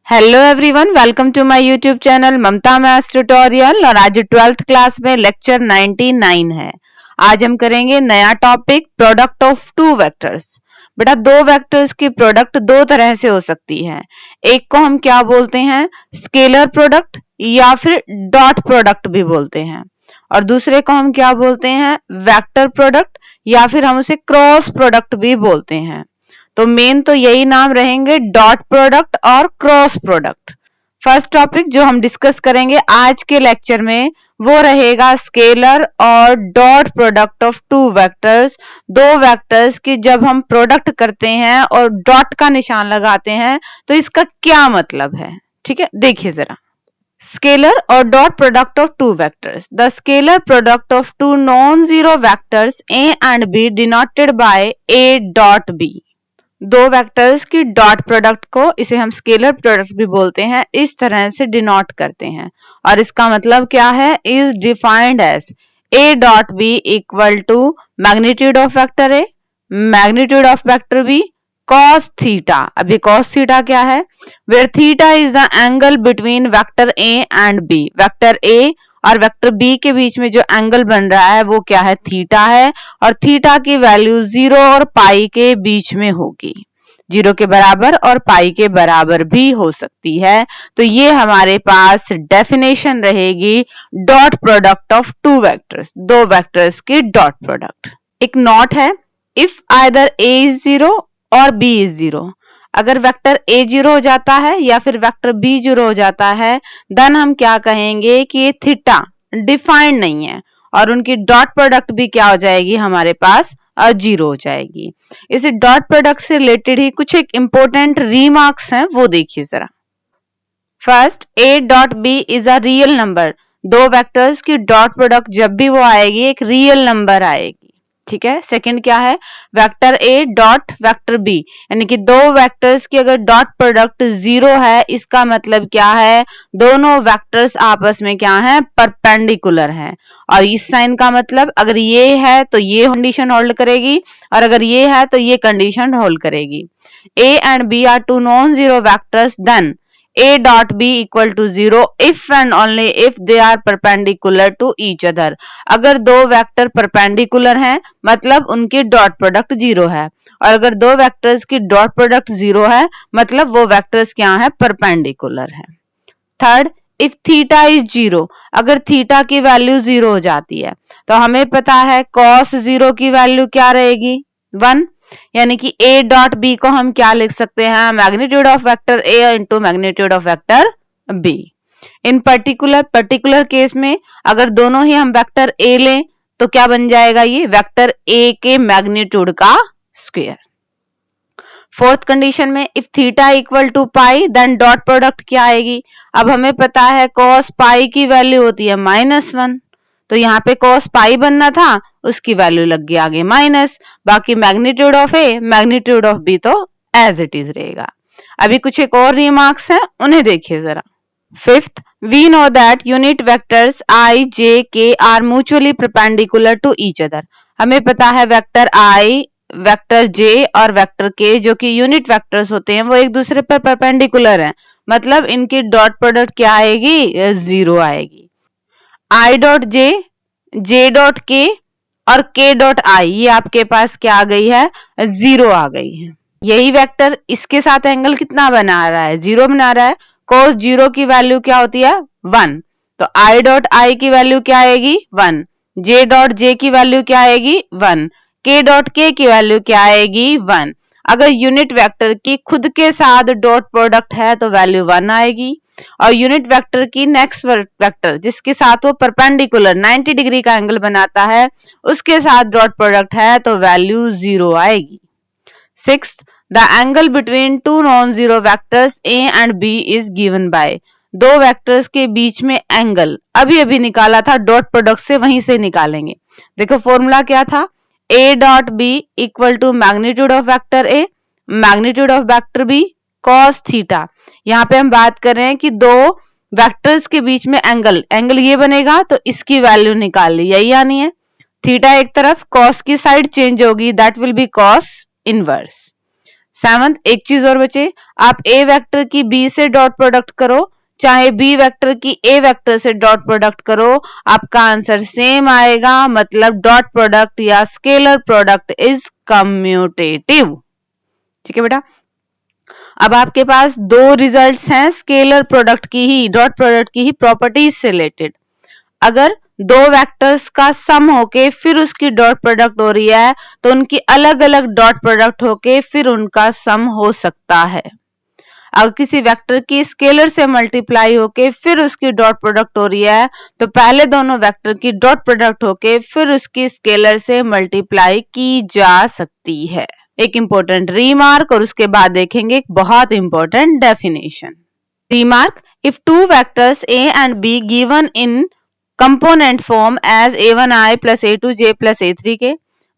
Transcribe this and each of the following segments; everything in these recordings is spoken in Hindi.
Hello everyone, welcome to my YouTube channel Mamta maths tutorial. और आज 12th क्लास में लेक्चर 99 है। आज हम करेंगे नया topic product of two vectors. बेटा, दो वेक्टर्स की प्रोडक्ट दो तरह से हो सकती है। एक को हम क्या बोलते हैं, स्केलर प्रोडक्ट या फिर डॉट प्रोडक्ट भी बोलते हैं, और दूसरे को हम क्या बोलते हैं, वेक्टर प्रोडक्ट या फिर हम उसे क्रॉस प्रोडक्ट भी बोलते हैं। तो मेन तो यही नाम रहेंगे, डॉट प्रोडक्ट और क्रॉस प्रोडक्ट। फर्स्ट टॉपिक जो हम डिस्कस करेंगे आज के लेक्चर में वो रहेगा स्केलर और dot product of two vectors. दो वेक्टर्स की जब हम प्रोडक्ट करते हैं और डॉट का निशान लगाते हैं तो इसका क्या मतलब है। ठीक है, देखिए जरा। स्केलर और dot product of two vectors. The scalar product of two non zero vectors A and B denoted by A dot B. दो वेक्टर्स की डॉट प्रोडक्ट को, इसे हम स्केलर प्रोडक्ट भी बोलते हैं, इस तरह से डिनोट करते हैं। और इसका मतलब क्या है, is defined as A dot B equal to magnitude of vector A, magnitude of vector B, cos theta. अभी cos थीटा क्या है, where theta is the angle between vector A and B. Vector A और वेक्टर बी के बीच में जो एंगल बन रहा है वो क्या है, थीटा है। और थीटा की वैल्यू 0 और पाई के बीच में होगी, 0 के बराबर और पाई के बराबर भी हो सकती है। तो ये हमारे पास डेफिनेशन रहेगी dot product of two vectors, दो वेक्टर्स की डॉट प्रोडक्ट। एक नॉट है, इफ आइदर ए इज 0 और बी इज 0। अगर वेक्टर ए 0 हो जाता है या फिर वेक्टर बी 0 हो जाता है, देन हम क्या कहेंगे कि ये थीटा डिफाइंड नहीं है और उनकी डॉट प्रोडक्ट भी क्या हो जाएगी, हमारे पास 0 हो जाएगी। इस डॉट प्रोडक्ट से रिलेटेड ही कुछ एक इंपॉर्टेंट रीमार्क्स हैं, वो देखिए जरा। First, A dot B is a real number. दो वेक्टर्स की डॉट प्रोडक्ट जब भी वो आएगी एक रियल नंबर आएगी। ठीक है। सेकंड क्या है, vector A dot vector B, यानी कि दो वेक्टर्स की अगर डॉट प्रोडक्ट 0 है, इसका मतलब क्या है, दोनों वेक्टर्स आपस में क्या है, परपेंडिकुलर हैं। और इस साइन का मतलब अगर ये है तो ये कंडीशन होल्ड करेगी, और अगर ये है तो ये कंडीशन होल्ड करेगी। A and B are two non zero vectors, then A dot B equal to 0 if and only if they are perpendicular to each other। अगर दो वेक्टर परपेंडिकुलर हैं मतलब उनकी डॉट प्रोडक्ट 0 है, और अगर दो वेक्टर्स की डॉट प्रोडक्ट 0 है मतलब वो वेक्टर्स क्या है, परपेंडिकुलर है। थर्ड, इफ थीटा इज 0, अगर थीटा की वैल्यू 0 हो जाती है तो हमें पता है cos 0 की वैल्यू क्या रहेगी, 1। यानी कि a डॉट बी को हम क्या लिख सकते हैं, magnitude of vector a into magnitude of vector b। In particular case में अगर दोनों ही हम वेक्टर a लें तो क्या बन जाएगा, ये वेक्टर a के मैग्नीट्यूड का स्क्वायर। फोर्थ कंडीशन में if theta equal to pi, then dot product क्या आएगी। अब हमें पता है cos पाई की वैल्यू होती है -1, तो यहाँ पे cos पाई बनना था, उसकी वैल्यू लग गई आगे माइनस। बाकी magnitude of A magnitude of B तो एज इट इज रहेगा। अभी कुछ एक और रिमार्क्स हैं, उन्हें देखिए जरा। Fifth, we know that unit vectors I J K are mutually perpendicular to each other. हमें पता है वेक्टर आई, वेक्टर जे और वेक्टर के जो कि यूनिट वेक्टर्स होते हैं वो एक दूसरे पर परपेंडिकुलर हैं, मतलब इनकी डॉट प्रोडक्ट क्या आएगी, 0 आएगी। I dot J, J dot के और के डॉट आई, ये आपके पास क्या आ गई है, 0 आ गई है। यही वेक्टर इसके साथ एंगल कितना बना रहा है, 0 बना रहा है। cos 0 की वैल्यू क्या होती है, 1, तो आई डॉट आई की वैल्यू क्या आएगी, 1। जे डॉट जे की वैल्यू क्या आएगी, 1। के डॉट के की वैल्यू क्या आएगी, 1। अगर यूनिट वेक्टर की खुद के साथ डॉट प्रोडक्ट है तो वैल्यू 1 आएगी, और यूनिट वेक्टर की नेक्स्ट वेक्टर जिसके साथ वो परपेंडिकुलर 90 डिग्री का एंगल बनाता है उसके साथ डॉट प्रोडक्ट है तो वैल्यू 0 आएगी। Sixth, the angle between two non zero vectors A and B is given by. दो वेक्टर्स के बीच में एंगल अभी निकाला था डॉट प्रोडक्ट से, वहीं से निकालेंगे। देखो फॉर्मूला क्या था, a dot B equal to magnitude of vector A magnitude of vector B cos theta. यहाँ पे हम बात कर रहे हैं कि दो वेक्टर्स के बीच में एंगल ये बनेगा तो इसकी वैल्यू निकाल ली, यही आनी है। थीटा एक तरफ, cos की साइड चेंज होगी, that will be cos inverse. Seventh, एक चीज और बचे, आप ए वेक्टर की बी से डॉट प्रोडक्ट करो चाहे बी वेक्टर की ए वेक्टर से डॉट प्रोडक्ट करो, आपका आंसर सेम आएगा, मतलब डॉट प्रोडक्ट या स्केलर प्रोडक्ट इज कम्यूटेटिव। ठीक है बेटा। अब आपके पास दो रिजल्ट्स हैं स्केलर प्रोडक्ट की ही, डॉट प्रोडक्ट की ही प्रॉपर्टीज से रिलेटेड। अगर दो वेक्टर्स का सम होके फिर उसकी डॉट प्रोडक्ट हो रही है तो उनकी अलग अलग डॉट प्रोडक्ट होके फिर उनका सम हो सकता है। अगर किसी वेक्टर की स्केलर से मल्टीप्लाई होके फिर उसकी डॉट प्रोडक्ट हो रही है तो पहले दोनों वेक्टर की डॉट प्रोडक्ट होके फिर उसकी स्केलर से मल्टीप्लाई की जा सकती है। एक इंपॉर्टेंट रीमार्क और उसके बाद देखेंगे एक बहुत important definition. Remark, if two vectors a and b given in component form as a1i plus a2j plus a3k,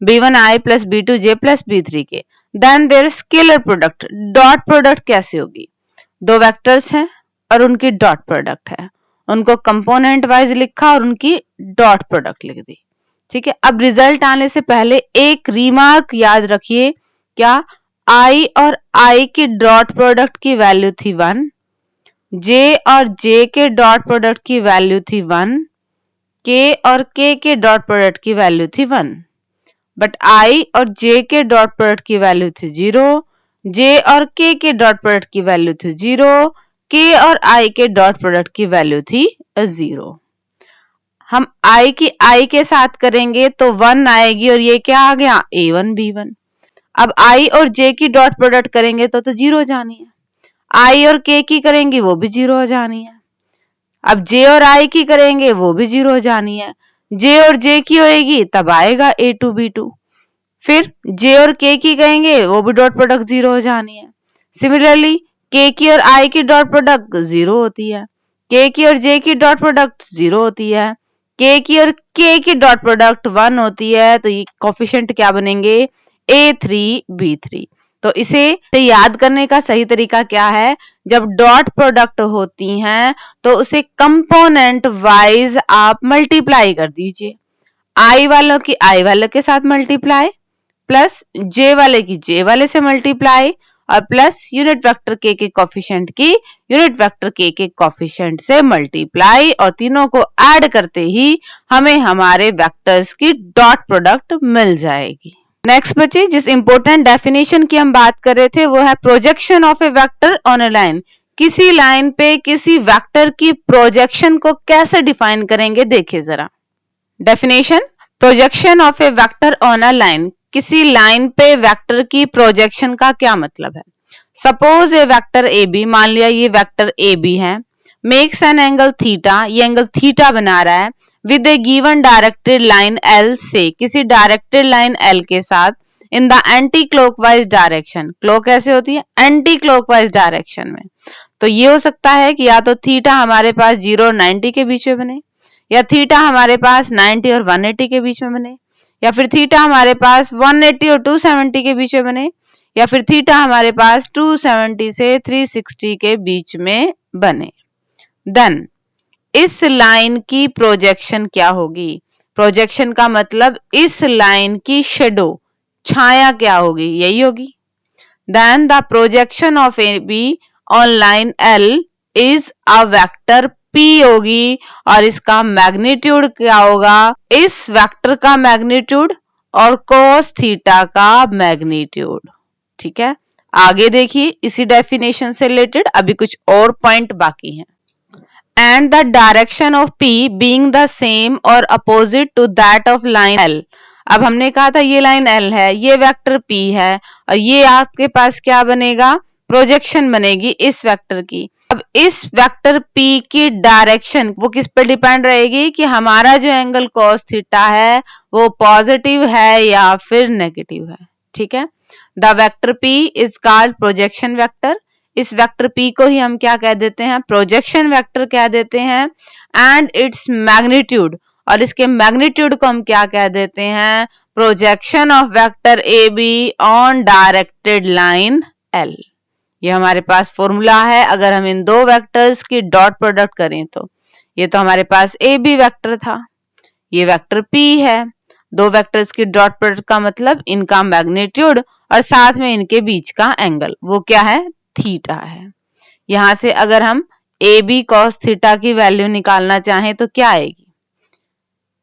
b1i plus b2j plus b3k, then their scalar product, dot product कैसे होगी? दो वेक्टर्स हैं और उनकी डॉट प्रोडक्ट है, उनको कंपोनेंट वाइज लिखा और उनकी डॉट प्रोडक्ट लिख दी। ठीक है। अब रिजल्ट आने से पहले एक रीमार्क याद रखिए, क्या i और i की डॉट प्रोडक्ट की वैल्यू थी 1, j और j के डॉट प्रोडक्ट की वैल्यू थी 1, k और k के डॉट प्रोडक्ट की वैल्यू थी 1, बट i और j के डॉट प्रोडक्ट की वैल्यू थी 0, j और k के डॉट प्रोडक्ट की वैल्यू थी 0, k और i के डॉट प्रोडक्ट की वैल्यू थी 0। हम i की i के साथ करेंगे तो 1 आएगी और ये क्या आ गया, a1 b1। अब i और j की डॉट प्रोडक्ट करेंगे तो 0 जानी है, i और k की करेंगे वो भी 0 हो जानी है, अब j और i की करेंगे वो भी 0 हो जानी है, j और j की होएगी तब आएगा a2 b2, फिर j और k की कहेंगे वो भी डॉट प्रोडक्ट 0 हो जानी है। सिमिलरली k की और i की डॉट प्रोडक्ट 0 होती है, k की और j की डॉट प्रोडक्ट 0 होती है, k की और k की डॉट प्रोडक्ट 1 होती है, तो ये कोफिशिएंट क्या बनेंगे, a3 b3। तो इसे याद करने का सही तरीका क्या है, जब डॉट प्रोडक्ट होती हैं तो उसे कंपोनेंट वाइज आप मल्टीप्लाई कर दीजिए, i वालों की i वाले के साथ मल्टीप्लाई, प्लस j वाले की j वाले से मल्टीप्लाई, और प्लस यूनिट वेक्टर k के कोफिशिएंट की यूनिट वेक्टर k के कोफिशिएंट से मल्टीप्लाई, और तीनों को ऐड करते ही हमें हमारे वेक्टर्स की डॉट प्रोडक्ट मिल जाएगी। नेक्स्ट बच्चे, जिस इंपॉर्टेंट डेफिनेशन की हम बात कर रहे थे वो है projection of a vector on A line. किसी लाइन पे किसी वेक्टर की प्रोजेक्शन को कैसे डिफाइन करेंगे, देखिए जरा। Definition, projection of a vector on a line, किसी लाइन पे वेक्टर की प्रोजेक्शन का क्या मतलब है। Suppose a vector A B, मान लिया ये वेक्टर ए बी है, मेक्स एन एंगल थीटा, ये एंगल थीटा बना रहा है with a given directed line L से, किसी डायरेक्टेड लाइन एल के साथ, in the anti clockwise direction, clock कैसे होती है, एंटी क्लॉकवाइज डायरेक्शन में। तो ये हो सकता है कि या तो थीटा हमारे पास 0 और 90 के बीच में बने, या थीटा हमारे पास 90 और 180 के बीच में बने, या फिर थीटा हमारे पास 180 और 270 के बीच में बने, या फिर थीटा हमारे पास 270 से 360 के बीच में बने। देन इस लाइन की प्रोजेक्शन क्या होगी, प्रोजेक्शन का मतलब इस लाइन की शेडो, छाया क्या होगी, यही होगी। Then the projection of A B on line L is a vector P होगी, और इसका मैग्नीट्यूड क्या होगा, इस वेक्टर का मैग्नीट्यूड और cos थीटा का मैग्नीट्यूड। ठीक है, आगे देखिए इसी डेफिनेशन से रिलेटेड अभी कुछ और पॉइंट बाकी हैं। And the direction of P being the same or opposite to that of line L। अब हमने कहा था ये लाइन L है, ये वेक्टर P है, और ये आपके पास क्या बनेगा, प्रोजेक्शन बनेगी इस वेक्टर की। अब इस वेक्टर P की डायरेक्शन वो किस पर डिपेंड रहेगी कि हमारा जो एंगल cos थीटा है वो पॉजिटिव है या फिर नेगेटिव है। ठीक है, the vector P is called projection vector, इस वेक्टर P को ही हम क्या कह देते हैं, प्रोजेक्शन वेक्टर कह देते हैं। एंड इट्स मैग्नीट्यूड, और इसके मैग्नीट्यूड को हम क्या कह देते हैं, projection of vector A B on directed line L। ये हमारे पास फॉर्मूला है, अगर हम इन दो वेक्टर्स की डॉट प्रोडक्ट करें तो ये तो हमारे पास ए बी वेक्टर था, ये वेक्टर P है, दो वेक्टर्स की डॉट प्रोडक्ट का मतलब इनका मैग्नीट्यूड और साथ में इनके बीच का एंगल, वो क्या है, थीटा है। यहां से अगर हम ए बी कॉस थीटा की वैल्यू निकालना चाहें तो क्या आएगी,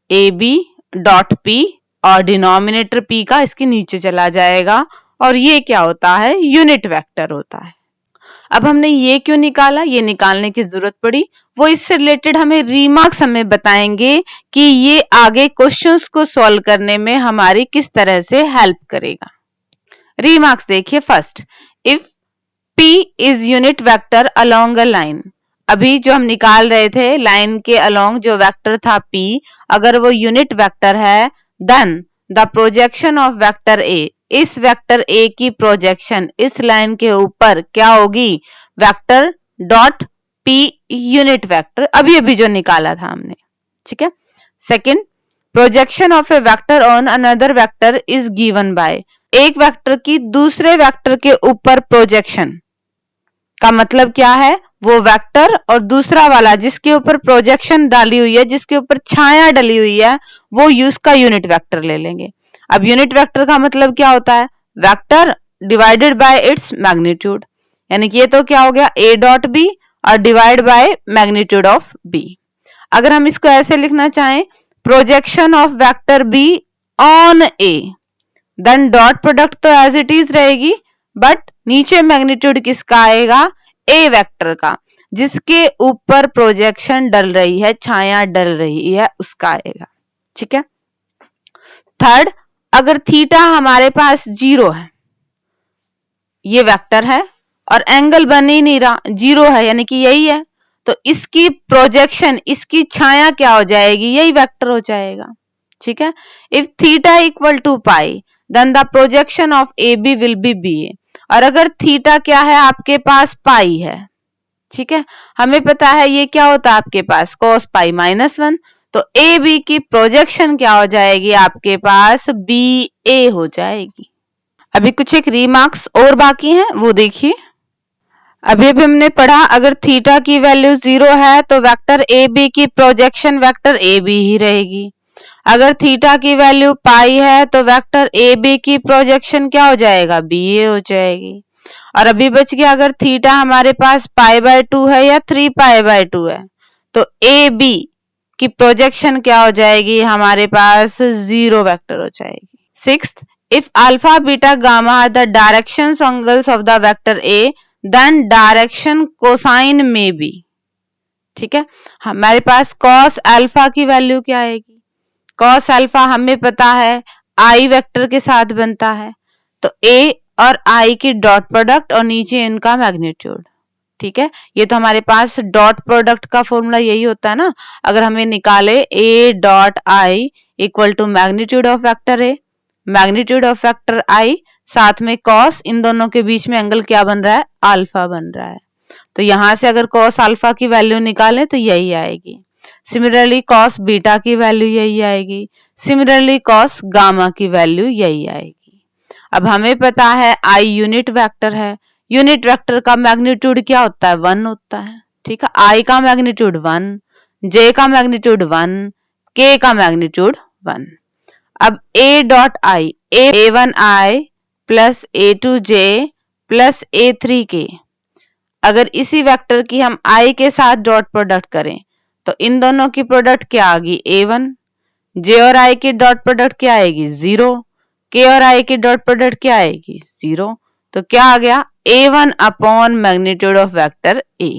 ए बी डॉट पी और डिनोमिनेटर पी का इसके नीचे चला जाएगा, और ये क्या होता है, यूनिट वेक्टर होता है। अब हमने ये क्यों निकाला, ये निकालने की जरूरत पड़ी, वो इससे रिलेटेड हमें रिमार्क्स हमें बताएंगे कि ये आगे क्वेश्चंस को सॉल्व करने में हमारी किस तरह से हेल्प करेगा। रिमार्क्स देखिए, first, if P is unit vector along a line. अभी जो हम निकाल रहे थे लाइन के अलोंग जो वेक्टर था P, अगर वो यूनिट वेक्टर है, then the projection of vector A, इस वेक्टर A की प्रोजेक्शन इस लाइन के ऊपर क्या होगी, vector dot P unit vector, अभी अभी जो निकाला था हमने, ठीक है। Second, projection of a vector on another vector is given by, एक वेक्टर की दूसरे वेक्टर के ऊपर प्रोजेक्शन का मतलब क्या है, वो वेक्टर और दूसरा वाला जिसके ऊपर प्रोजेक्शन डाली हुई है, जिसके ऊपर छाया डली हुई है, वो उसका यूनिट वेक्टर ले लेंगे। अब यूनिट वेक्टर का मतलब क्या होता है, vector divided by its magnitude, यानी कि ये तो क्या हो गया, ए डॉट बी और divide by magnitude of B. अगर हम इसको ऐसे लिखना चाहें, projection of vector B on A, then dot product तो एज इट इज रहेगी, बट नीचे मैग्नीट्यूड किसका आएगा, ए वेक्टर का, जिसके ऊपर प्रोजेक्शन डल रही है, छाया डल रही है, उसका आएगा, ठीक है। थर्ड, अगर थीटा हमारे पास 0 है, ये वेक्टर है और एंगल बन ही नहीं रहा, 0 है यानी कि यही है, तो इसकी प्रोजेक्शन, इसकी छाया क्या हो जाएगी, यही वेक्टर हो जाएगा, ठीक है। If theta equal to pi, then the projection of A B will be B A, और अगर थीटा क्या है, आपके पास पाई है, ठीक है, हमें पता है ये क्या होता है आपके पास, cos पाई -1, तो ए बी की प्रोजेक्शन क्या हो जाएगी, आपके पास बी ए हो जाएगी। अभी कुछ एक रिमार्क्स और बाकी हैं, वो देखिए। अभी अभी हमने पढ़ा, अगर थीटा की वैल्यू 0 है तो वेक्टर ए बी की प्रोजेक्शन वेक्टर ए बी ही रहेगी। अगर थीटा की वैल्यू पाई है तो वेक्टर ए बी की प्रोजेक्शन क्या हो जाएगा, बी ए हो जाएगी। और अभी बच गया, अगर थीटा हमारे पास π/2 है या 3π/2 है, तो ए बी की प्रोजेक्शन क्या हो जाएगी, हमारे पास 0 वेक्टर हो जाएगी। Sixth, if alpha beta gamma are the directions angles of the vector A, then direction cosine में बी, ठीक है। हमारे पास cos अल्फा की वैल्यू क्या आएगी, cos अल्फा हमें पता है आई वेक्टर के साथ बनता है, तो a और i की डॉट प्रोडक्ट और नीचे इनका मैग्नीट्यूड, ठीक है। ये तो हमारे पास डॉट प्रोडक्ट का फॉर्मूला यही होता है ना, अगर हमें निकाले a dot i equal to magnitude of vector a, magnitude of vector i, साथ में cos, इन दोनों के बीच में एंगल क्या बन रहा है, अल्फा बन रहा है, तो यहां से अगर cos अल्फा की वैल्यू निकालें तो यही आएगी। सिमिलरली cos बीटा की वैल्यू यही आएगी, सिमिलरली cos गामा की वैल्यू यही आएगी। अब हमें पता है i यूनिट वेक्टर है, यूनिट वेक्टर का मैग्नीट्यूड क्या होता है, 1 होता है, ठीक है। i का मैग्नीट्यूड 1, j का मैग्नीट्यूड 1, k का मैग्नीट्यूड 1। अब a dot i, a1i plus a2j plus a3k, अगर इसी वेक्टर की हम i के साथ डॉट प्रोडक्ट करें तो इन दोनों की प्रोडक्ट क्या आएगी, a1, j और i की डॉट प्रोडक्ट क्या आएगी, 0, k और i की डॉट प्रोडक्ट क्या आएगी, 0, तो क्या आ गया, a1 upon magnitude of vector a।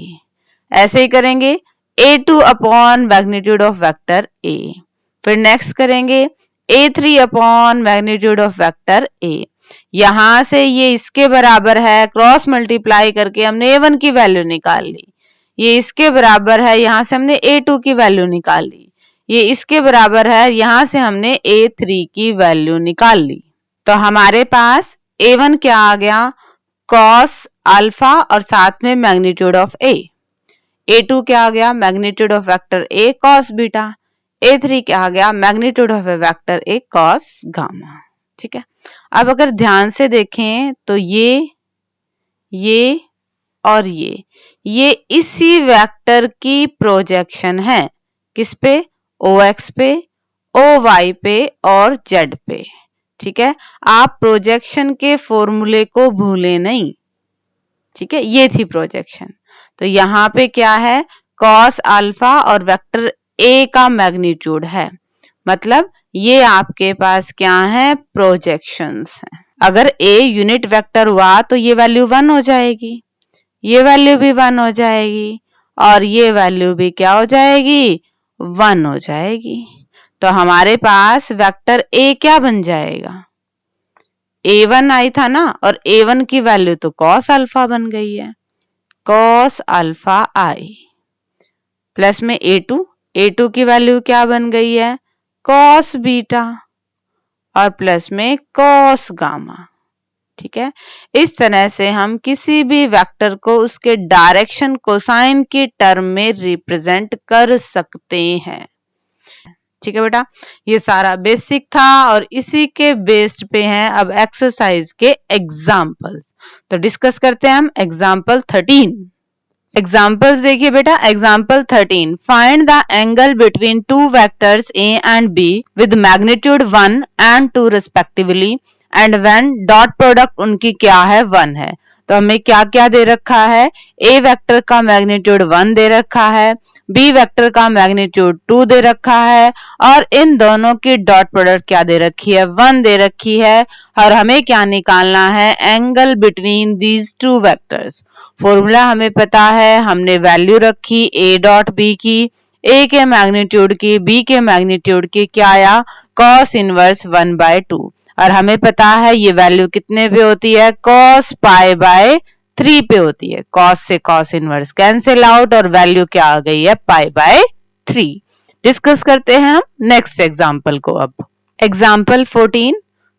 ऐसे ही करेंगे a2 upon magnitude of vector a, फिर नेक्स्ट करेंगे a3 upon magnitude of vector a। यहां से ये इसके बराबर है, क्रॉस मल्टीप्लाई करके हमने a1 की वैल्यू निकाल ली, ये इसके बराबर है, यहां से हमने a2 की वैल्यू निकाल ली, ये इसके बराबर है, यहां से हमने a3 की वैल्यू निकाल ली, तो हमारे पास a1 क्या आ गया, cos अल्फा और साथ में मैग्नीट्यूड ऑफ a, a2 क्या आ गया, magnitude of vector a cos beta, a3 क्या आ गया, magnitude of a vector a cos gamma, ठीक है। अब अगर ध्यान से देखें तो ये और ये इसी वेक्टर की प्रोजेक्शन है, किस पे, OX पे, OY पे और Z पे, ठीक है, आप प्रोजेक्शन के फॉर्मूले को भूले नहीं। ठीक है, ये थी प्रोजेक्शन। तो यहाँ पे क्या है, कॉस अल्फा और वेक्टर ए का मैग्नीट्यूड है, मतलब ये आपके पास क्या है, प्रोजेक्शंस है। अगर ए यूनिट वेक्टर हुआ तो ये वैल्यू 1 हो जाएगी, ये वैल्यू भी 1 हो जाएगी और ये वैल्यू भी क्या हो जाएगी, 1 हो जाएगी। तो हमारे पास वेक्टर ए क्या बन जाएगा, a1 आई था ना, और a1 की वैल्यू तो कॉस अल्फा बन गई है, कॉस अल्फा आई, प्लस में a2 की वैल्यू क्या बन गई है, कॉस बीटा, और प्लस में कॉस गामा। ठीक है, इस तरह से हम किसी भी वेक्टर को उसके डायरेक्शन कोसाइन की टर्म में रिप्रेजेंट कर सकते हैं। ठीक है बेटा, ये सारा बेसिक था और इसी के बेस्ड पे हैं अब एक्सरसाइज के एग्जाम्पल्स। तो डिस्कस करते हैं हम एग्जाम्पल 13। एग्जाम्पल्स देखिए बेटा, example 13, find the angle between two vectors A and be with magnitude 1 and 2 respectively and when dot product उनकी क्या है, 1 है। तो हमें क्या क्या दे रखा है, ए वेक्टर का मैग्नीट्यूड 1 दे रखा है, बी वेक्टर का मैग्नीट्यूड 2 दे रखा है, और इन दोनों की डॉट प्रोडक्ट क्या दे रखी है, 1 दे रखी है। और हमें क्या निकालना है, angle between these two vectors. Formula हमें पता है, हमने वैल्यू रखी ए डॉट बी की, ए के मैग्नीट्यूड की, बी के मैग्नीट्यूड की, क्या आया, कॉस इनवर्स 1/2। और हमें पता है ये वैल्यू कितने पे होती है, कॉस π/3 पे होती है। कॉस से कॉस इनवर्स कैंसिल आउट और वैल्यू क्या आ गई है, π/3। डिस्कस करते हैं हम नेक्स्ट एग्जांपल को। अब example 14,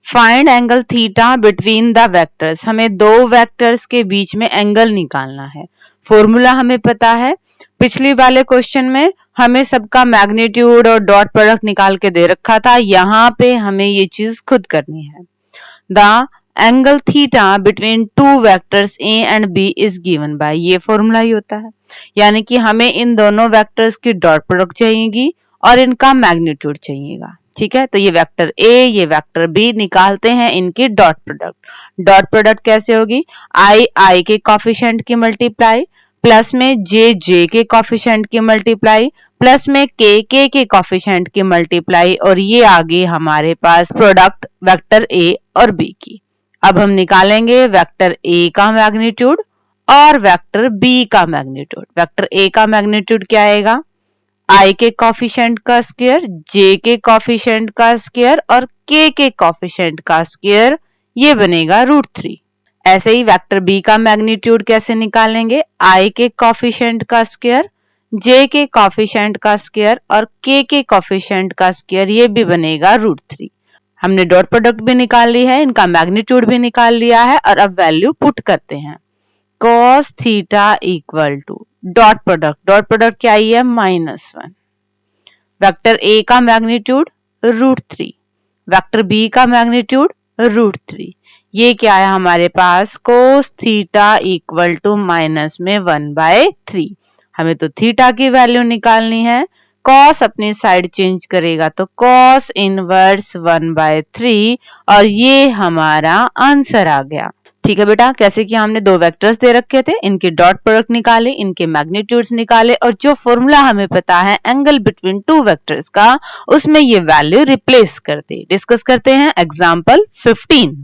find angle theta between the vectors. हमें दो वेक्टर्स के बीच में एंगल निकालना है। फॉर्मूला हमें पता है, पिछली वाले क्वेश्चन में हमें सबका मैग्नीट्यूड और डॉट प्रोडक्ट निकाल के दे रखा था, यहाँ पे हमें ये चीज खुद करनी है। The angle theta between two vectors A and B is given by, ये फॉर्मूला ही होता है, यानी कि हमें इन दोनों वेक्टर्स की डॉट प्रोडक्ट चाहिएगी और इनका मैग्नीट्यूड चाहिएगा। ठीक है, तो ये वेक्टर ए, ये वेक्टर बी, निकालते हैं इनकी डॉट प्रोडक्ट। डॉट प्रोडक्ट कैसे होगी, आई के कोफिशिएंट की मल्टीप्लाई, प्लस में जे के कोफिशिएंट की मल्टीप्लाई, प्लस में के कोफिशिएंट की मल्टीप्लाई, और ये आ गई हमारे पास प्रोडक्ट वेक्टर ए और बी की। अब हम निकालेंगे वेक्टर ए का मैग्नीट्यूड और वेक्टर बी का मैग्नीट्यूड। वेक्टर ए का मैग्नीट्यूड क्या आएगा, आई के कोफिशिएंट का स्क्वायर, जे के कोफिशिएंट का स्क्वायर और के कोफिशिएंट का स्क्वायर, ये बनेगा √3। ऐसे ही वेक्टर बी का मैग्नीट्यूड कैसे निकालेंगे, आई के कोफिशिएंट का स्क्वायर, जे के कोफिशिएंट का स्क्वायर और के कोफिशिएंट का स्क्वायर, ये भी बनेगा √3। हमने डॉट प्रोडक्ट भी निकाल ली है, इनका मैग्नीट्यूड भी निकाल लिया है, और अब वैल्यू पुट करते हैं। cos theta equal to dot product क्या आई है, -1। वेक्टर ए का मैग्नीट्यूड √3, वेक्टर बी का मैग्नीट्यूड √3, ये क्या है हमारे पास, cos थीटा इक्वल टू -1/3। हमें तो थीटा की वैल्यू निकालनी है, cos अपनी साइड चेंज करेगा तो cos इनवर्स 1/3, और ये हमारा आंसर आ गया। ठीक है बेटा, कैसे कि हमने दो वेक्टर्स दे रखे थे, इनके डॉट प्रोडक्ट निकाले, इनके मैग्नीट्यूड्स निकाले, और जो फॉर्मूला हमें पता है एंगल बिटवीन टू वेक्टर्स का, उसमें ये वैल्यू रिप्लेस कर दी। डिस्कस करते हैं example 15।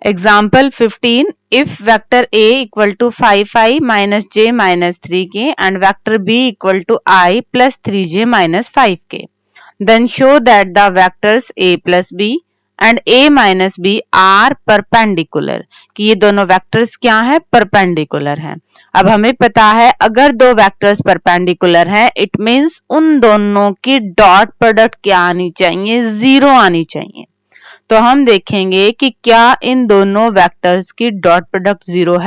Example 15, if vector a equal to 5i minus j minus 3k and vector b equal to i plus 3j minus 5k, then show that the vectors a plus b and a minus b are perpendicular, कि ये दोनों वेक्टर्स क्या है, परपेंडिकुलर हैं। अब हमें पता है अगर दो वेक्टर्स परपेंडिकुलर हैं, इट मींस उन दोनों की डॉट प्रोडक्ट क्या आनी चाहिए, 0 आनी चाहिए। तो हम देखेंगे कि क्या इन दोनों वेक्टर्स की डॉट प्रोडक्ट 0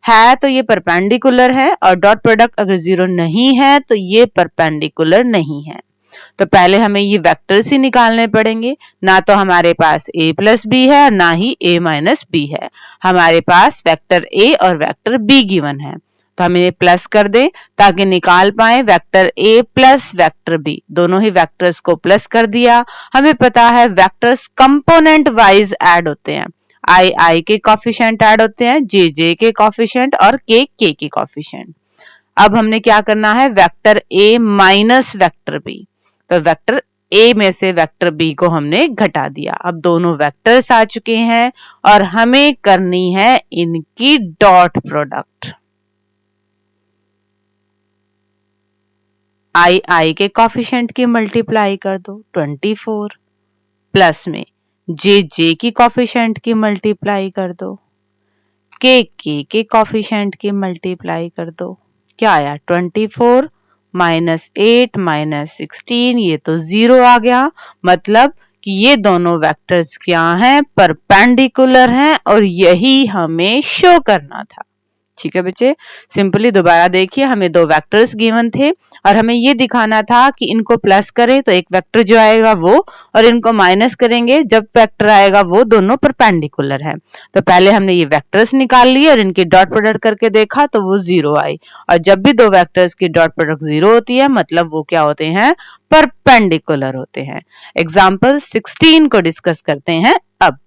है तो ये परपेंडिकुलर है, और डॉट प्रोडक्ट अगर 0 नहीं है तो ये परपेंडिकुलर नहीं है। तो पहले हमें ये वेक्टर्स ही निकालने पड़ेंगे, ना तो हमारे पास a प्लस बी है ना ही a माइनस बी है, हमारे पास वेक्टर a और वेक्टर b गिवन है। तो हम इन्हें प्लस कर दें ताकि निकाल पाए vector A plus vector B. दोनों ही वेक्टर्स को प्लस कर दिया। हमें पता है वेक्टर्स कंपोनेंट वाइज ऐड होते हैं। आई के कॉफिशिएंट ऐड होते हैं, जे के कॉफिशिएंट और के के कॉफिशिएंट। अब हमने क्या करना है, vector A minus vector B. तो वेक्टर ए में से वेक्टर बी को हमने घटा दिया। अब दोनों वेक्टर्स आ चुके हैं और हमें करनी है इनकी डॉट प्रोडक्ट। आई के कॉफिशिएंट की मल्टीप्लाई कर दो 24, प्लस में जे की कॉफिशिएंट की मल्टीप्लाई कर दो, के कॉफिशिएंट की मल्टीप्लाई कर दो। क्या आया 24 माइनस 8 माइनस 16, ये तो 0 आ गया। मतलब कि ये दोनों वेक्टर्स क्या हैं, परपेंडिकुलर हैं और यही हमें शो करना था। ठीक है बच्चे, सिंपली दोबारा देखिए, हमें दो वेक्टर्स गिवन थे और हमें ये दिखाना था कि इनको प्लस करें तो एक वेक्टर जो आएगा वो, और इनको माइनस करेंगे जब वेक्टर आएगा वो, दोनों परपेंडिकुलर है। तो पहले हमने ये वेक्टर्स निकाल लिए और इनकी डॉट प्रोडक्ट करके देखा तो वो 0 आई। और जब भी दो वेक्टर्स की डॉट प्रोडक्ट 0 होती है मतलब वो क्या होते हैं, परपेंडिकुलर होते हैं। एग्जाम्पल 16 को डिस्कस करते हैं अब।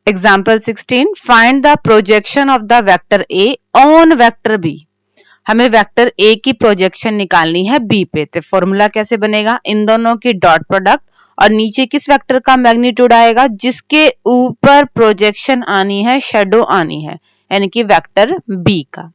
Example 16, find the projection of the vector A on vector B। हमें वेक्टर A की प्रोजेक्शन निकालनी है B पे। तो फॉर्मूला कैसे बनेगा, इन दोनों की डॉट प्रोडक्ट और नीचे किस वेक्टर का मैग्नीट्यूड आएगा, जिसके ऊपर प्रोजेक्शन आनी है, शेडो आनी है, यानी कि वेक्टर B का।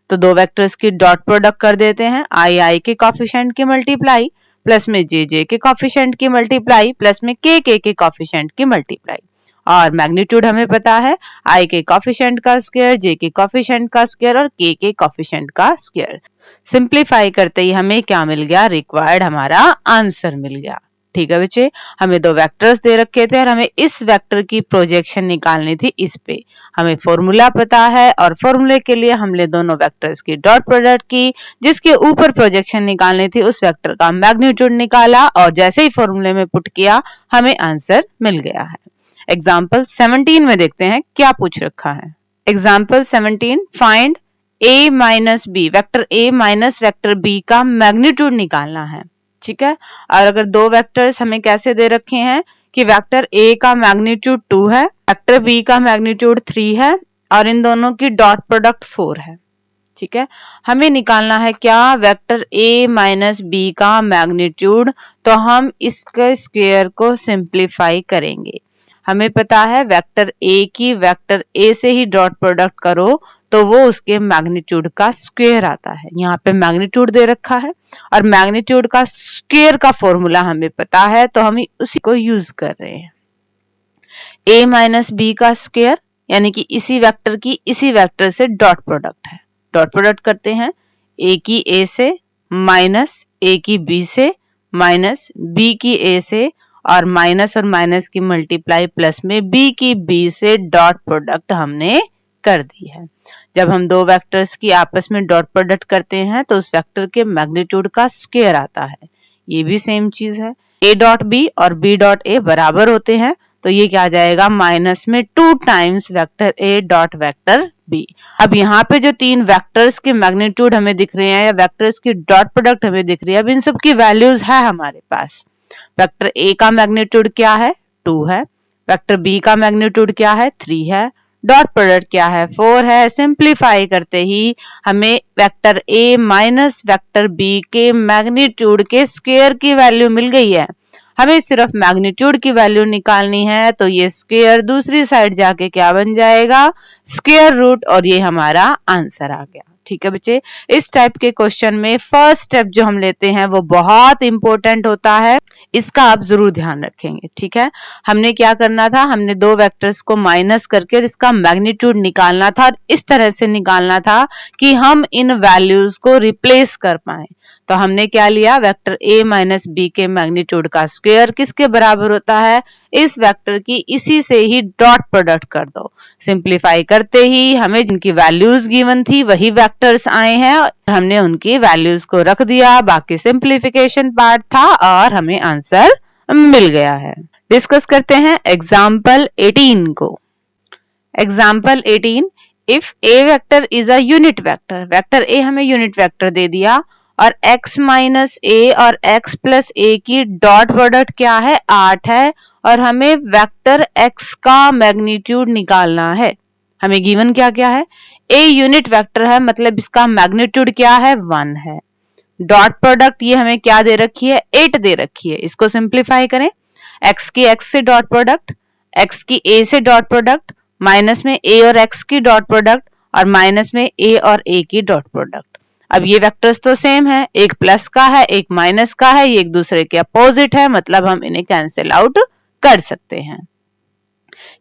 तो दो वेक्टर्स की डॉट प्रोडक्ट कर देते हैं, आई के कॉफिशिएंट की मल्टीप्लाई प्लस में जे के कॉफिशिएंट की मल्टीप्लाई प्लस में के कॉफिशिएंट की मल्टीप्लाई। और मैग्नीट्यूड हमें पता है, आई के कॉफिशिएंट का स्क्वायर, जे के कॉफिशिएंट का स्क्वायर और के कॉफिशिएंट का स्क्वायर। सिंप्लीफाई करते ही हमें क्या मिल गया, रिक्वायर्ड हमारा आंसर मिल गया। ठीक है बच्चे, हमें दो वेक्टर्स दे रखे थे और हमें इस वेक्टर की प्रोजेक्शन निकालनी थी इस पे। हमें फॉर्मूला पता है और फॉर्मूले के लिए हमने दोनों वेक्टर्स की डॉट प्रोडक्ट की, जिसके ऊपर प्रोजेक्शन निकालनी थी उस वेक्टर का मैग्नीट्यूड निकाला और जैसे ही फॉर्मूले में पुट किया हमें आंसर मिल गया है। एग्जाम्पल 17 में देखते हैं क्या पूछ रखा है। Example 17, find a minus B, vector a minus vector b का मैग्नीट्यूड निकालना है। ठीक है, और अगर दो वेक्टर्स हमें कैसे दे रखे हैं कि वेक्टर a का मैग्नीट्यूड 2 है, वेक्टर b का मैग्नीट्यूड 3 है और इन दोनों की डॉट प्रोडक्ट 4 है। ठीक है, हमें निकालना है क्या, वेक्टर a माइनस बी का मैग्नीट्यूड। तो हम इसके स्क्वायर को सिंप्लीफाई करेंगे। हमें पता है वेक्टर a की वेक्टर a से ही डॉट प्रोडक्ट करो तो वो उसके मैग्नीट्यूड का स्क्वायर आता है। यहाँ पे मैग्नीट्यूड दे रखा है और मैग्नीट्यूड का स्क्वायर का फॉर्मूला हमें पता है तो हम उसी को यूज कर रहे हैं। a माइनस बी का स्क्वायर यानी कि इसी वेक्टर की इसी वेक्टर से डॉट प्रोडक्ट है। डॉट प्रोडक्ट करते हैं, a की a से माइनस a की b से माइनस b की a से और माइनस की मल्टीप्लाई प्लस में b की b से डॉट प्रोडक्ट हमने कर दी है। जब हम दो वेक्टर्स की आपस में डॉट प्रोडक्ट करते हैं तो उस वेक्टर के मैग्नीट्यूड का स्क्वायर आता है। ये भी सेम चीज है, a डॉट b और b डॉट a बराबर होते हैं तो ये क्या आ जाएगा, माइनस में 2 times vector a dot vector b। अब यहाँ पे जो तीन वेक्टर्स के मैग्नीट्यूड हमें दिख रहे हैं या वेक्टर्स की डॉट प्रोडक्ट हमें दिख रही है, अब इन सब की वैल्यूज है हमारे पास। वेक्टर a का मैग्नीट्यूड क्या है, 2 है, वेक्टर b का मैग्नीट्यूड क्या है, 3 है, डॉट प्रोडक्ट क्या है, 4 है। सिंप्लीफाई करते ही हमें vector a minus vector b के मैग्नीट्यूड के स्क्वायर की वैल्यू मिल गई है। हमें सिर्फ मैग्नीट्यूड की वैल्यू निकालनी है तो ये स्क्वायर दूसरी साइड जाके क्या बन जाएगा, स्क्वायर रूट, और ये हमारा आंसर आ गया। ठीक है बच्चे, इस टाइप के क्वेश्चन में फर्स्ट स्टेप जो हम लेते हैं वो बहुत इंपॉर्टेंट होता है, इसका आप जरूर ध्यान रखेंगे। ठीक है, हमने क्या करना था, हमने दो वेक्टर्स को माइनस करके इसका मैग्नीट्यूड निकालना था और इस तरह से निकालना था कि हम इन वैल्यूज को रिप्लेस कर पाए। तो हमने क्या लिया, वेक्टर a माइनस बी के मैग्नीट्यूड का स्क्वायर किसके बराबर होता है, इस वेक्टर की इसी से ही डॉट प्रोडक्ट कर दो। सिंप्लीफाई करते ही हमें जिनकी वैल्यूज गिवन थी वही वेक्टर्स आए हैं और हमने उनकी वैल्यूज को रख दिया, बाकी सिंप्लीफिकेशन पार्ट था और हमें आंसर मिल गया है। डिस्कस करते हैं एग्जाम्पल 18 को। Example 18, if A vector is a unit vector, vector A हमें यूनिट वेक्टर दे दिया और x माइनस ए और x प्लस ए की डॉट प्रोडक्ट क्या है 8 है और हमें वेक्टर x का मैग्नीट्यूड निकालना है। हमें गिवन क्या क्या है, a यूनिट वेक्टर है मतलब इसका मैग्नीट्यूड क्या है 1 है। डॉट प्रोडक्ट ये हमें क्या दे रखी है 8 दे रखी है। इसको सिंप्लीफाई करें, x की x से डॉट प्रोडक्ट, x की a से डॉट प्रोडक्ट, माइनस में a और x की डॉट प्रोडक्ट और माइनस में a और a की डॉट प्रोडक्ट। अब ये वेक्टर्स तो सेम है, एक प्लस का है एक माइनस का है, ये एक दूसरे के अपोजिट है मतलब हम इन्हें कैंसिल आउट कर सकते हैं।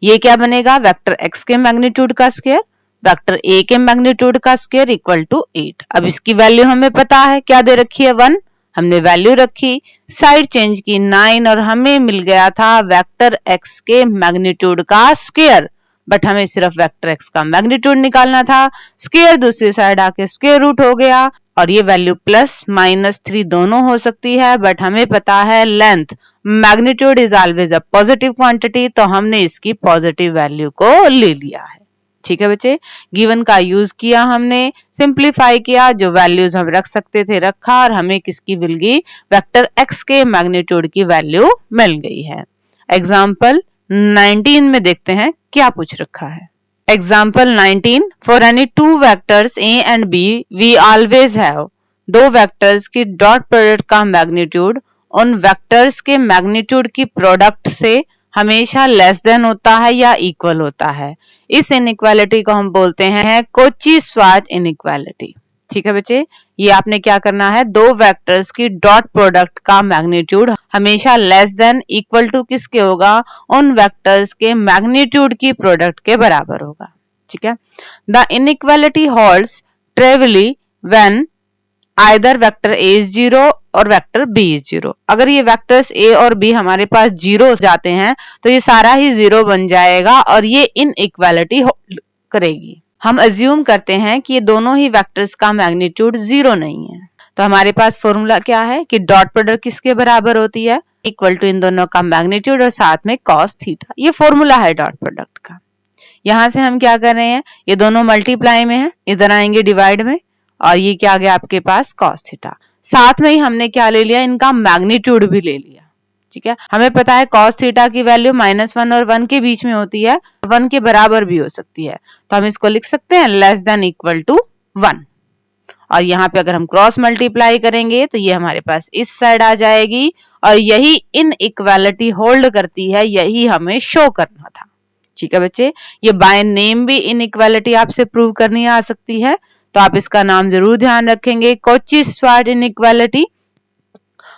ये क्या बनेगा, वेक्टर x के मैग्नीट्यूड का स्क्वायर वेक्टर a के मैग्नीट्यूड का स्क्वायर इक्वल टू 8। अब इसकी वैल्यू हमें पता है क्या दे रखी है 1, हमने वैल्यू रखी, साइड चेंज की 9 और हमें मिल गया था वेक्टर x के मैग्नीट्यूड का स्क्वायर। बट हमें सिर्फ वेक्टर x का मैग्नीट्यूड निकालना था, स्क्वायर दूसरी साइड आके स्क्वायर रूट हो गया और ये वैल्यू प्लस माइनस 3 दोनों हो सकती है। बट हमें पता है length magnitude is always a positive quantity, तो हमने इसकी पॉजिटिव वैल्यू को ले लिया है। ठीक है बच्चे, गिवन का यूज किया, हमने सिंप्लीफाई किया, जो वैल्यूज हम रख सकते थे रखा और हमें किसकी मिल गई, वेक्टर x के मैग्नीट्यूड की वैल्यू मिल गई है। एग्जाम्पल 19 में देखते हैं क्या पूछ रखा है। Example 19, for any two vectors a and b we always have, दो वेक्टर्स की डॉट प्रोडक्ट का मैग्नीट्यूड उन वेक्टर्स के मैग्नीट्यूड की प्रोडक्ट से हमेशा लेस देन होता है या इक्वल होता है। इस इनइक्वालिटी को हम बोलते हैं कोची-श्वार्ट्ज इनइक्वालिटी। ठीक है बच्चे, ये आपने क्या करना है, दो वेक्टर्स की डॉट प्रोडक्ट का मैग्नीट्यूड हमेशा लेस देन इक्वल टू किसके होगा, उन वेक्टर्स के मैग्नीट्यूड की प्रोडक्ट के बराबर होगा। ठीक है, the inequality holds trivially when either vector a is 0 और वेक्टर b is 0। अगर ये वेक्टर्स a और b हमारे पास 0 जाते हैं तो ये सारा ही 0 बन जाएगा और ये इनइक्वालिटी होल्ड करेगी। हम अज्यूम करते हैं कि ये दोनों ही वेक्टर्स का मैग्नीट्यूड 0 नहीं है, तो हमारे पास फॉर्मूला क्या है कि डॉट प्रोडक्ट किसके बराबर होती है, इक्वल टू इन दोनों का मैग्नीट्यूड और साथ में cos थीटा। ये फॉर्मूला है डॉट प्रोडक्ट का। यहां से हम क्या कर रहे हैं, ये दोनों मल्टीप्लाई में है, इधर आएंगे डिवाइड में और ये क्या आ गया आपके पास cos थीटा। साथ में ही हमने क्या ले लिया, इनका मैग्नीट्यूड भी ले लिया। ठीक है, हमें पता है cos थीटा की वैल्यू -1 और 1 के बीच में होती है, 1 के बराबर भी हो सकती है, तो हम इसको लिख सकते हैं लेस देन इक्वल टू 1। और यहाँ पे अगर हम क्रॉस मल्टीप्लाई करेंगे तो ये हमारे पास इस साइड आ जाएगी और यही इनइक्वालिटी होल्ड करती है, यही हमें शो करना था। ठीक है बच्चे, ये बाय नेम भी इनइक्वालिटी आपसे प्रूव करनी आ सकती है, तो आप इसका नाम जरूर ध्यान रखेंगे, कोची-श्वार्ट्ज इनइक्वालिटी।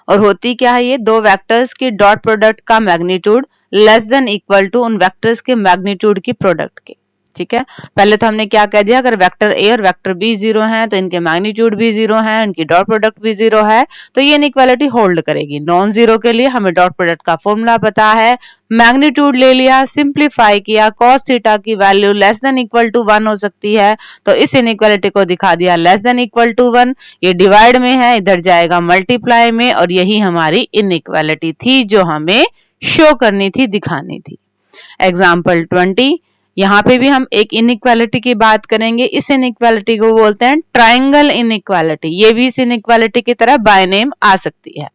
और होती क्या है, ये दो वेक्टर्स की डॉट प्रोडक्ट का magnitude less than equal to उन वेक्टर्स के मैग्नीट्यूड की प्रोडक्ट के। ठीक है, पहले तो हमने क्या कह दिया, अगर वेक्टर a और वेक्टर b 0 हैं तो इनके मैग्नीट्यूड भी 0 है, इनकी डॉट प्रोडक्ट भी 0 है, तो ये इनइक्वालिटी होल्ड करेगी। नॉन जीरो के लिए हमें डॉट प्रोडक्ट का फॉर्मूला पता है, मैग्नीट्यूड ले लिया, सिंप्लीफाई किया, cos थीटा की value less than equal to 1 हो सकती है, तो इस इनइक्वालिटी को दिखा दिया लेस देन इक्वल टू 1। ये डिवाइड में है, इधर जाएगा मल्टीप्लाई में और यही हमारी इनइक्वालिटी थी जो हमें शो करनी थी, दिखानी थी। एग्जाम्पल 20, यहाँ पे भी हम एक इनइक्वालिटी की बात करेंगे। इस इनइक्वालिटी को बोलते हैं ट्रायंगल इनइक्वालिटी। ये भी इस इनइक्वालिटी की तरह बाय नेम आ सकती है।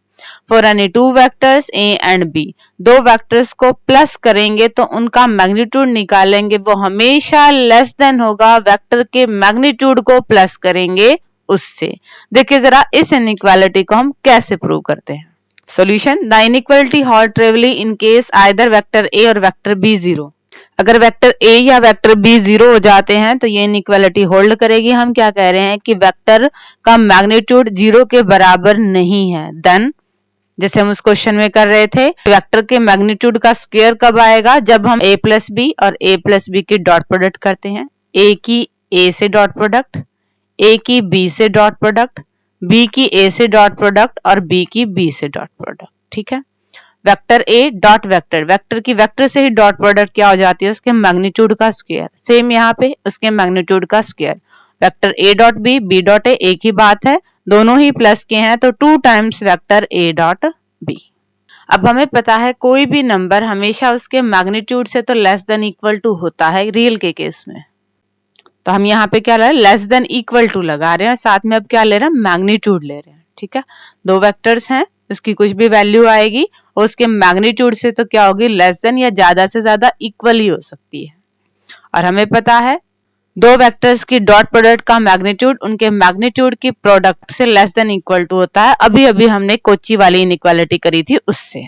For any two vectors a and b, दो वेक्टर्स को प्लस करेंगे तो उनका मैग्नीट्यूड निकालेंगे, वो हमेशा लेस देन होगा वेक्टर के मैग्नीट्यूड को प्लस करेंगे उससे। देखिए जरा इस इनइक्वालिटी को हम कैसे प्रूव करते हैं। Solution, the inequality hold trivially in case either vector a और वेक्टर b 0। अगर वेक्टर a या वेक्टर b 0 हो जाते हैं तो ये इनइक्वालिटी होल्ड करेगी। हम क्या कह रहे हैं कि वेक्टर का मैग्नीट्यूड 0 के बराबर नहीं है, देन जैसे हम उस क्वेश्चन में कर रहे थे, वेक्टर के मैग्नीट्यूड का स्क्वायर कब आएगा, जब हम a प्लस बी और a प्लस बी की डॉट प्रोडक्ट करते हैं। a की a से डॉट प्रोडक्ट, a की b से डॉट प्रोडक्ट, b की a से डॉट प्रोडक्ट और b की b से डॉट प्रोडक्ट। ठीक है, vector a dot vector, vector की वेक्टर से ही डॉट प्रोडक्ट क्या हो जाती है, उसके मैग्नीट्यूड का स्क्वायर। सेम यहाँ पे उसके मैग्नीट्यूड का square. Vector a dot b, b dot a एक ही बात है, दोनों ही प्लस के हैं, तो 2 times vector a dot b। अब हमें पता है कोई भी नंबर हमेशा उसके मैग्नीट्यूड से तो लेस देन इक्वल टू होता है रियल के केस में, तो हम यहाँ पे क्या ले रहे हैं, लेस देन इक्वल टू लगा रहे हैं, साथ में अब क्या ले रहे हैं, मैग्नीट्यूड ले रहे हैं। ठीक है, दो वेक्टर्स हैं, उसकी कुछ भी वैल्यू आएगी और उसके मैग्नीट्यूड से तो क्या होगी, लेस देन या ज्यादा से ज्यादा इक्वल ही हो सकती है। और हमें पता है दो वेक्टर्स की डॉट प्रोडक्ट का मैग्नीट्यूड उनके मैग्नीट्यूड की प्रोडक्ट से लेस देन इक्वल टू होता है। अभी अभी हमने कोची वाली इनइक्वालिटी करी थी उससे।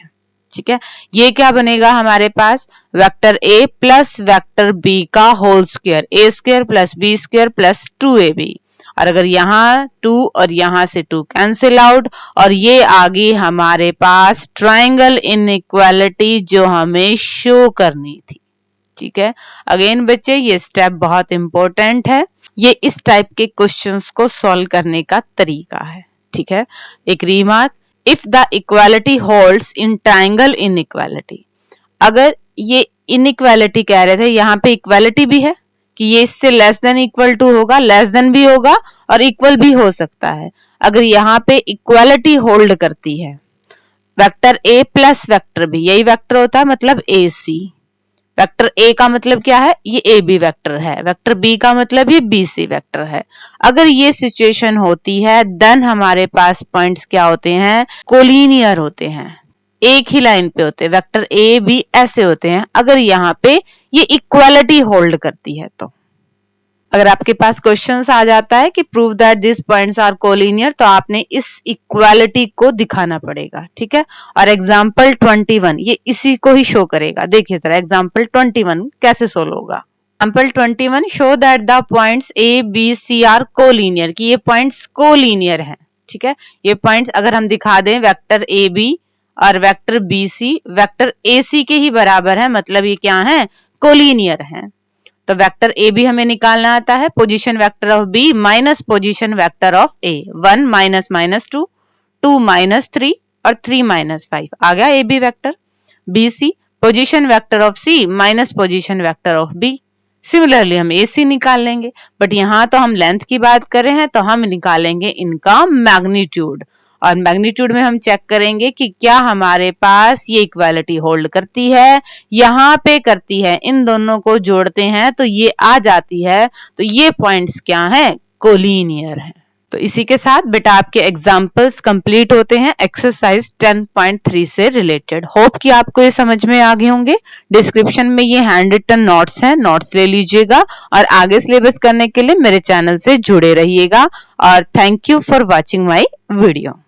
ठीक है, ये क्या बनेगा हमारे पास, vector A plus vector B का whole square, A square plus B square plus 2ab। और अगर यहाँ 2 और यहाँ से 2 कैंसिल आउट, और ये आ गई हमारे पास ट्रायंगल इनइक्वालिटी जो हमें शो करनी थी। ठीक है, अगेन बच्चे ये स्टेप बहुत इंपॉर्टेंट है, ये इस टाइप के क्वेश्चंस को सॉल्व करने का तरीका है। ठीक है, एक remark, if the equality holds in triangle inequality, अगर ये इनइक्वालिटी कह रहे थे, यहाँ पे इक्वालिटी भी है कि ये इससे लेस देन इक्वल टू होगा, लेस देन भी होगा और इक्वल भी हो सकता है। अगर यहाँ पे इक्वालिटी होल्ड करती है, vector A plus vector B, यही वेक्टर होता है मतलब ए सी। वेक्टर ए का मतलब क्या है, ये ए बी वेक्टर है, वेक्टर बी का मतलब ये बी सी वेक्टर है। अगर ये सिचुएशन होती है देन हमारे पास पॉइंट्स क्या होते हैं, कोलिनियर होते हैं, एक ही लाइन पे होते हैं, वेक्टर ए बी ऐसे होते हैं अगर यहाँ पे ये इक्वालिटी होल्ड करती है। तो अगर आपके पास क्वेश्चंस आ जाता है कि prove that this points are collinear, तो आपने इस इक्वालिटी को दिखाना पड़ेगा। ठीक है, और एग्जांपल 21 ये इसी को ही शो करेगा। देखिए जरा एग्जांपल 21 कैसे सोल्व होगा। Example 21, show that the points A B C are collinear, कि ये पॉइंट्स कोलिनियर हैं। ठीक है, ये पॉइंट्स अगर हम दिखा दें वेक्टर ए बी और vector B C vector A C के ही बराबर है, मतलब ये क्या है, कोलिनियर है। तो वेक्टर ए बी हमें निकालना आता है, position vector of B minus position vector of A, 1 minus minus 2, 2 minus 3 और 3 माइनस 5 आ गया A B vector. B C, position vector of C minus position vector of B. Similarly हम ए सी निकाल लेंगे, बट यहाँ तो हम लेंथ की बात कर रहे हैं तो हम निकालेंगे इनका मैग्नीट्यूड। और मैग्नीट्यूड में हम चेक करेंगे कि क्या हमारे पास ये इक्वालिटी होल्ड करती है, यहाँ पे करती है, इन दोनों को जोड़ते हैं तो ये आ जाती है, तो ये पॉइंट्स क्या हैं, कोलिनियर हैं। तो इसी के साथ बेटा आपके एग्जाम्पल्स कंप्लीट होते हैं एक्सरसाइज 10.3 से रिलेटेड। होप कि आपको ये समझ में आ गए होंगे। डिस्क्रिप्शन में ये हैंड रिटन नोट्स हैं, नोट्स ले लीजिएगा और आगे सिलेबस करने के लिए मेरे चैनल से जुड़े रहिएगा। और thank you for watching my video.